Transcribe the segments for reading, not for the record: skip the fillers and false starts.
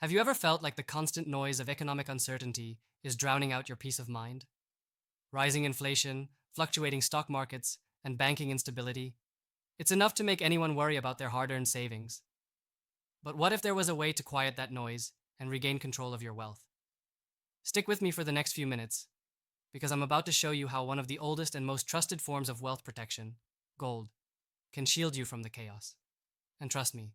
Have you ever felt like the constant noise of economic uncertainty is drowning out your peace of mind? Rising inflation, fluctuating stock markets, and banking instability. It's enough to make anyone worry about their hard earned savings. But what if there was a way to quiet that noise and regain control of your wealth? Stick with me for the next few minutes, because I'm about to show you how one of the oldest and most trusted forms of wealth protection, gold, can shield you from the chaos. And trust me,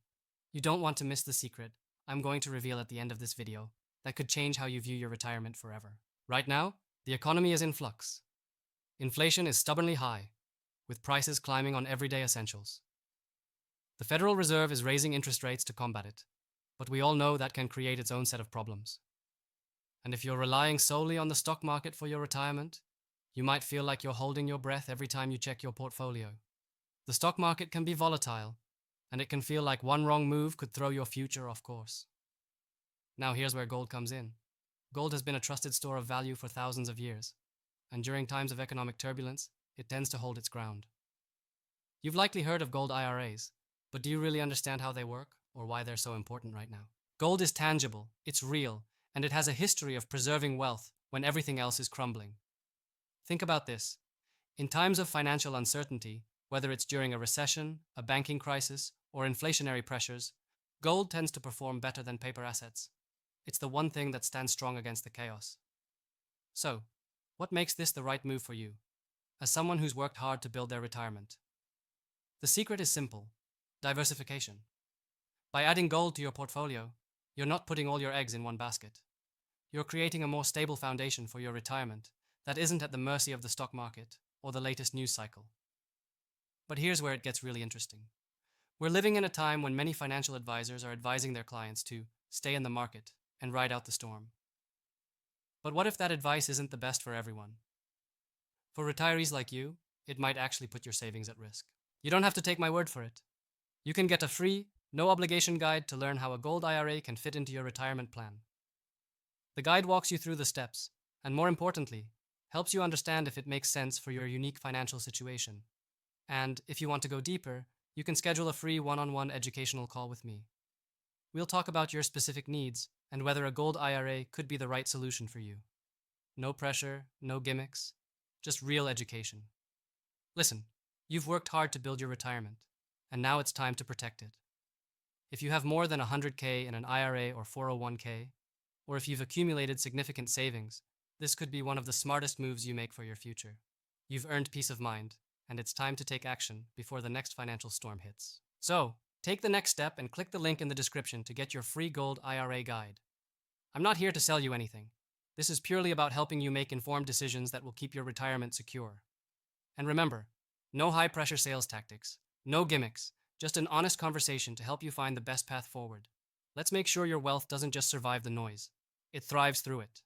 you don't want to miss the secret I'm going to reveal at the end of this video that could change how you view your retirement forever. Right now, the economy is in flux. Inflation is stubbornly high, with prices climbing on everyday essentials. The Federal Reserve is raising interest rates to combat it, but we all know that can create its own set of problems. And if you're relying solely on the stock market for your retirement, you might feel like you're holding your breath every time you check your portfolio. The stock market can be volatile, and it can feel like one wrong move could throw your future off course. Now here's where gold comes in. Gold has been a trusted store of value for thousands of years, and during times of economic turbulence, it tends to hold its ground. You've likely heard of gold IRAs, but do you really understand how they work or why they're so important right now? Gold is tangible, it's real, and it has a history of preserving wealth when everything else is crumbling. Think about this. In times of financial uncertainty, whether it's during a recession, a banking crisis, or inflationary pressures, gold tends to perform better than paper assets. It's the one thing that stands strong against the chaos. So, what makes this the right move for you, as someone who's worked hard to build their retirement? The secret is simple: diversification. By adding gold to your portfolio, you're not putting all your eggs in one basket. You're creating a more stable foundation for your retirement that isn't at the mercy of the stock market or the latest news cycle. But here's where it gets really interesting. We're living in a time when many financial advisors are advising their clients to stay in the market and ride out the storm. But what if that advice isn't the best for everyone? For retirees like you, it might actually put your savings at risk. You don't have to take my word for it. You can get a free, no obligation guide to learn how a gold IRA can fit into your retirement plan. The guide walks you through the steps, and more importantly, helps you understand if it makes sense for your unique financial situation. And if you want to go deeper, you can schedule a free one-on-one educational call with me. We'll talk about your specific needs and whether a gold IRA could be the right solution for you. No pressure, no gimmicks, just real education. Listen, you've worked hard to build your retirement, and now it's time to protect it. If you have more than 100K in an IRA or 401k, or if you've accumulated significant savings, this could be one of the smartest moves you make for your future. You've earned peace of mind, and it's time to take action before the next financial storm hits. So, take the next step and click the link in the description to get your free gold IRA guide. I'm not here to sell you anything. This is purely about helping you make informed decisions that will keep your retirement secure. And remember, no high-pressure sales tactics, no gimmicks, just an honest conversation to help you find the best path forward. Let's make sure your wealth doesn't just survive the noise, it thrives through it.